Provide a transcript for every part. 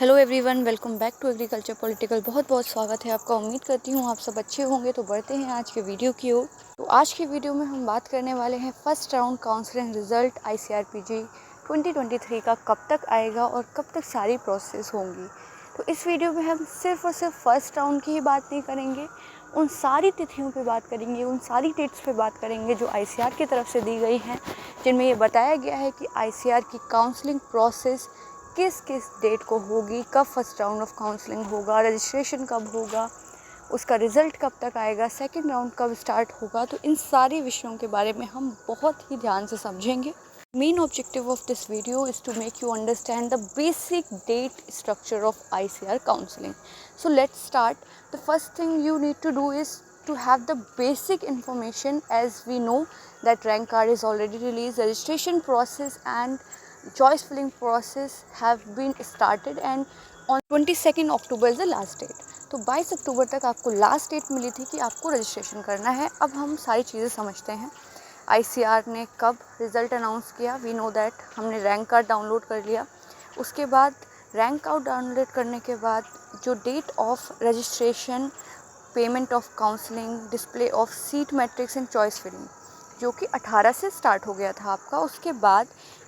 Hello everyone, welcome back to agriculture political. बहुत बहुत स्वागत है आपका। उम्मीद करती हूँ आप सब अच्छे होंगे। तो बढ़ते हैं आज के वीडियो की ओर। तो आज के वीडियो में हम बात करने वाले हैं first round counselling result ICRPG 2023 का कब तक आएगा और कब तक सारी प्रोसेस होंगी। तो इस वीडियो में हम सिर्फ और सिर्फ फर्स्ट राउंड की ही बात नहीं करेंगे, उन सारी तिथियों पे बात करेंगे, उन सारी डेट्स पे बात करेंगे जो ICR की तरफ से दी गई हैं, जिनमें ये बताया गया है कि ICR की काउंसलिंग प्रोसेस किस किस डेट को होगी, कब फर्स्ट राउंड ऑफ काउंसलिंग होगा, रजिस्ट्रेशन कब होगा, उसका रिज़ल्ट कब तक आएगा, सेकंड राउंड कब स्टार्ट होगा। तो इन सारे विषयों के बारे में हम बहुत ही ध्यान से समझेंगे। Main objective of this video is to make you understand the basic date structure of ICR counselling. So let's start. The first thing you need to do is to have the basic information, as we know that rank card is already released, registration process and choice filling process have been started and on 22nd October is the last date। तो 22 अक्टूबर तक आपको last date मिली थी कि आपको registration करना है। अब हम सारी चीज़ें समझते हैं। ICR ने कब रिज़ल्ट अनाउंस किया? वी नो दैट हमने रैंक कार्ड डाउनलोड कर लिया। उसके बाद रैंक कार्ड डाउनलोड करने के बाद जो date of registration, payment of counselling, display of seat matrix and choice filling, जो कि 18 से स्टार्ट हो गया था आपका। उसके बाद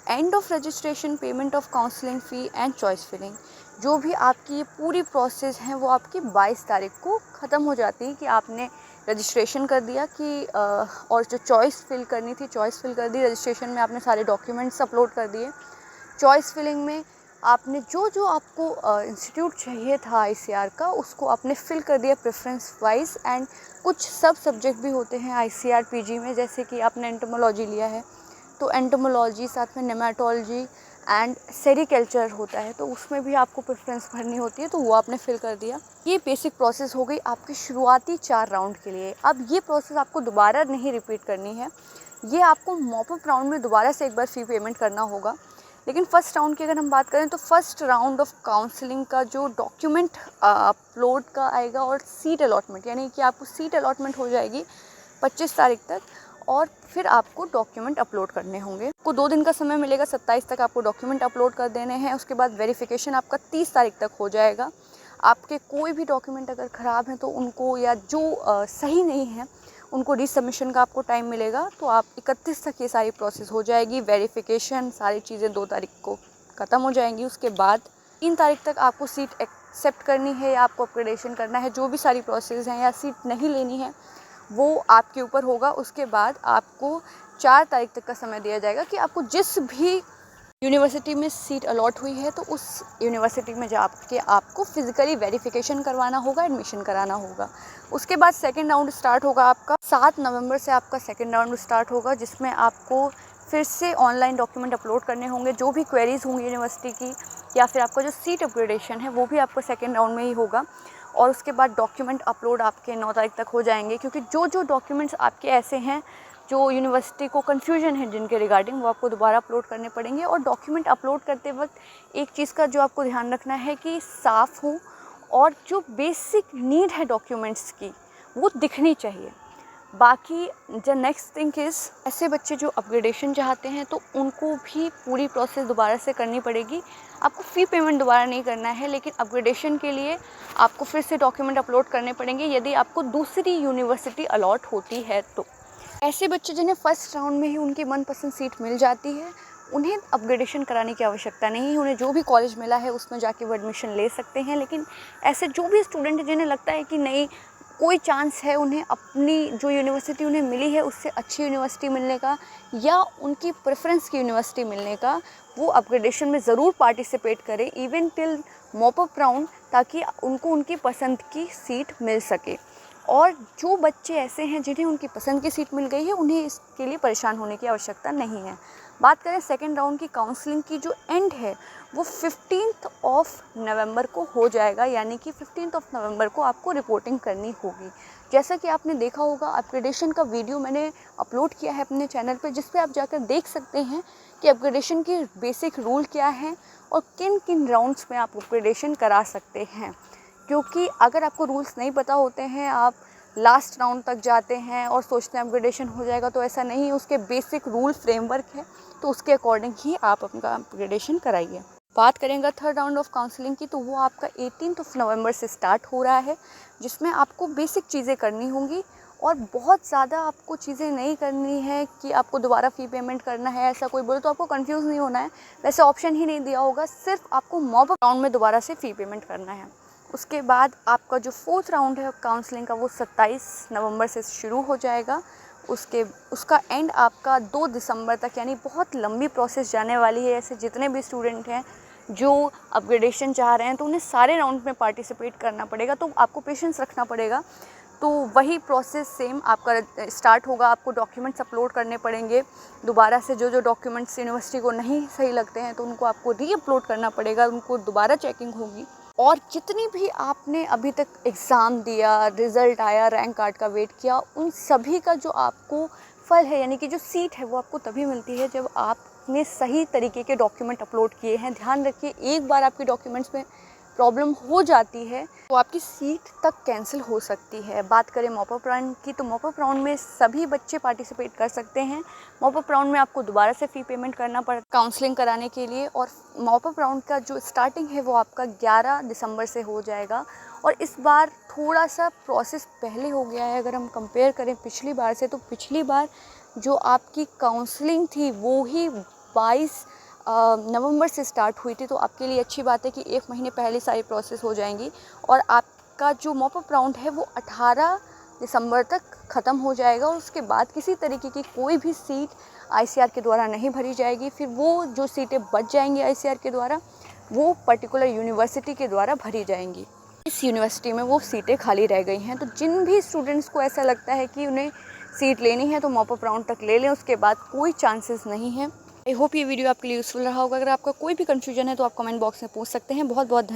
end of registration, payment of counselling fee and choice filling, जो भी आपकी ये पूरी प्रोसेस है वो आपकी 22 तारीख को ख़त्म हो जाती है कि आपने रजिस्ट्रेशन कर दिया कि और जो चॉइस फिल करनी थी चॉइस फिल कर दी। रजिस्ट्रेशन में आपने सारे डॉक्यूमेंट्स अपलोड कर दिए। चॉइस फिलिंग में आपने जो जो आपको इंस्टीट्यूट चाहिए था ICR का, उसको आपने फिल कर दिया प्रेफरेंस वाइज। एंड कुछ सब सब्जेक्ट भी होते हैं ICRPG में, जैसे कि आपने एंटोमोलॉजी लिया है तो एंटोमोलॉजी, साथ में नेमाटोलॉजी एंड सेरिकल्चर होता है, तो उसमें भी आपको प्रेफरेंस भरनी होती है, तो वो आपने फिल कर दिया। ये बेसिक प्रोसेस हो गई आपकी शुरुआती 4 राउंड के लिए। अब ये प्रोसेस आपको दोबारा नहीं रिपीट करनी है, ये आपको मॉपअप राउंड में दोबारा से एक बार फ़ी पेमेंट करना होगा। लेकिन फ़र्स्ट राउंड की अगर हम बात करें तो फर्स्ट राउंड ऑफ काउंसलिंग का जो डॉक्यूमेंट अपलोड का आएगा और सीट अलॉटमेंट, यानी कि आपको सीट अलॉटमेंट हो जाएगी 25 तारीख तक और फिर आपको डॉक्यूमेंट अपलोड करने होंगे। आपको 2 दिन का समय मिलेगा, 27 तक आपको डॉक्यूमेंट अपलोड कर देने हैं। उसके बाद वेरिफिकेशन आपका 30 तारीख तक हो जाएगा। आपके कोई भी डॉक्यूमेंट अगर ख़राब हैं तो उनको, या जो सही नहीं है उनको रीसबमिशन का आपको टाइम मिलेगा। तो आप 31 तक ये सारी प्रोसेस हो जाएगी। वेरिफिकेशन सारी चीज़ें 2 तारीख को ख़त्म हो जाएंगी। उसके बाद 3 तारीख तक आपको सीट एक्सेप्ट करनी है या आपको अपग्रेडेशन करना है, जो भी सारी प्रोसेस हैं, या सीट नहीं लेनी है वो आपके ऊपर होगा। उसके बाद आपको 4 तारीख तक का समय दिया जाएगा कि आपको जिस भी यूनिवर्सिटी में सीट अलॉट हुई है तो उस यूनिवर्सिटी में जाके आपको फिज़िकली वेरिफिकेशन करवाना होगा, एडमिशन कराना होगा। उसके बाद सेकंड राउंड स्टार्ट होगा आपका 7 नवंबर से। आपका सेकंड राउंड स्टार्ट होगा जिसमें आपको फिर से ऑनलाइन डॉक्यूमेंट अपलोड करने होंगे। जो भी क्वेरीज़ होंगी यूनिवर्सिटी की, या फिर आपका जो सीट अपग्रेडेशन है वो भी आपको सेकेंड राउंड में ही होगा। और उसके बाद डॉक्यूमेंट अपलोड आपके 9 तारीख तक हो जाएंगे, क्योंकि जो जो डॉक्यूमेंट्स आपके ऐसे हैं जो यूनिवर्सिटी को कन्फ्यूजन है जिनके रिगार्डिंग, वो आपको दोबारा अपलोड करने पड़ेंगे। और डॉक्यूमेंट अपलोड करते वक्त एक चीज़ का जो आपको ध्यान रखना है कि साफ़ हो और जो बेसिक नीड है डॉक्यूमेंट्स की वो दिखनी चाहिए। बाकी द नेक्स्ट थिंग इज़, ऐसे बच्चे जो अपग्रेडेशन चाहते हैं तो उनको भी पूरी प्रोसेस दोबारा से करनी पड़ेगी। आपको फ़ी पेमेंट दोबारा नहीं करना है, लेकिन अपग्रेडेशन के लिए आपको फिर से डॉक्यूमेंट अपलोड करने पड़ेंगे यदि आपको दूसरी यूनिवर्सिटी अलॉट होती है तो। ऐसे बच्चे जिन्हें फ़र्स्ट राउंड में ही उनकी मनपसंद सीट मिल जाती है, उन्हें अपग्रेडेशन कराने की आवश्यकता नहीं है। उन्हें जो भी कॉलेज मिला है उसमें जाके वो एडमिशन ले सकते हैं। लेकिन ऐसे जो भी स्टूडेंट हैं जिन्हें लगता है कि नहीं, कोई चांस है उन्हें अपनी जो यूनिवर्सिटी उन्हें मिली है उससे अच्छी यूनिवर्सिटी मिलने का, या उनकी प्रेफरेंस की यूनिवर्सिटी मिलने का, वो अपग्रेडेशन में ज़रूर पार्टिसिपेट करें इवन टिल मॉपअप राउंड, ताकि उनको उनकी पसंद की सीट मिल सके। और जो बच्चे ऐसे हैं जिन्हें उनकी पसंद की सीट मिल गई है, उन्हें इसके लिए परेशान होने की आवश्यकता नहीं है। बात करें सेकेंड राउंड की काउंसलिंग की, जो एंड है वो 15 नवंबर को हो जाएगा, यानी कि 15 नवंबर को आपको रिपोर्टिंग करनी होगी। जैसा कि आपने देखा होगा, अपग्रेडेशन का वीडियो मैंने अपलोड किया है अपने चैनल पर, जिस पे आप जाकर देख सकते हैं कि अपग्रेडेशन के बेसिक रूल क्या हैं और किन किन राउंड्स में आप अपग्रेडेशन करा सकते हैं। क्योंकि अगर आपको रूल्स नहीं पता होते हैं, आप लास्ट राउंड तक जाते हैं और सोचते हैं अपग्रेडेशन हो जाएगा, तो ऐसा नहीं है। उसके बेसिक रूल फ्रेमवर्क है, तो उसके अकॉर्डिंग ही आप अपना अपग्रेडेशन कराइए। बात करेंगे थर्ड राउंड ऑफ काउंसलिंग की, तो वो आपका 18 नवंबर से स्टार्ट हो रहा है, जिसमें आपको बेसिक चीज़ें करनी होंगी और बहुत ज़्यादा आपको चीज़ें नहीं करनी है कि आपको दोबारा फ़ी पेमेंट करना है। ऐसा कोई बोले तो आपको कंफ्यूज नहीं होना है, वैसे ऑप्शन ही नहीं दिया होगा, सिर्फ आपको मॉप अप राउंड में दोबारा से फ़ी पेमेंट करना है। उसके बाद आपका जो फोर्थ राउंड है काउंसलिंग का वो 27 नवंबर से शुरू हो जाएगा। उसका एंड आपका 2 दिसंबर तक, यानी बहुत लंबी प्रोसेस जाने वाली है। ऐसे जितने भी स्टूडेंट हैं जो अपग्रेडेशन चाह रहे हैं तो उन्हें सारे राउंड में पार्टिसिपेट करना पड़ेगा, तो आपको पेशेंस रखना पड़ेगा। तो वही प्रोसेस सेम आपका स्टार्ट होगा, आपको डॉक्यूमेंट्स अपलोड करने पड़ेंगे दोबारा से। जो डॉक्यूमेंट्स यूनिवर्सिटी को नहीं सही लगते हैं तो उनको आपको री अपलोड करना पड़ेगा, उनको दोबारा चेकिंग होगी। और जितनी भी आपने अभी तक एग्ज़ाम दिया, रिज़ल्ट आया, रैंक कार्ड का वेट किया, उन सभी का जो आपको फल है, यानी कि जो सीट है, वो आपको तभी मिलती है जब आपने सही तरीके के डॉक्यूमेंट अपलोड किए हैं। ध्यान रखिए, एक बार आपके डॉक्यूमेंट्स में प्रॉब्लम हो जाती है तो आपकी सीट तक कैंसिल हो सकती है। बात करें मॉप अप राउंड की, तो मॉप अप राउंड में सभी बच्चे पार्टिसिपेट कर सकते हैं। मॉप अप राउंड में आपको दोबारा से फ़ी पेमेंट करना पड़ता है काउंसलिंग कराने के लिए, और मॉप अप राउंड का जो स्टार्टिंग है वो आपका 11 दिसंबर से हो जाएगा। और इस बार थोड़ा सा प्रोसेस पहले हो गया है, अगर हम कंपेयर करें पिछली बार से, तो पिछली बार जो आपकी काउंसलिंग थी वो ही 22 नवंबर से स्टार्ट हुई थी। तो आपके लिए अच्छी बात है कि 1 महीने पहले सारी प्रोसेस हो जाएंगी। और आपका जो मॉप अप राउंड है वो 18 दिसंबर तक ख़त्म हो जाएगा, और उसके बाद किसी तरीके की कोई भी सीट आईसीआर के द्वारा नहीं भरी जाएगी। फिर वो जो सीटें बच जाएंगी आईसीआर के द्वारा, वो पर्टिकुलर यूनिवर्सिटी के द्वारा भरी जाएंगी। इस यूनिवर्सिटी में वो सीटें खाली रह गई हैं। तो जिन भी स्टूडेंट्स को ऐसा लगता है कि उन्हें सीट लेनी है तो मॉप अप राउंड तक ले लें, उसके बाद कोई चांसेस नहीं है। आई होप ये वीडियो आपके लिए यूज़फुल रहा होगा। अगर आपका कोई भी कन्फ्यूजन है तो आप कमेंट बॉक्स में पूछ सकते हैं। बहुत बहुत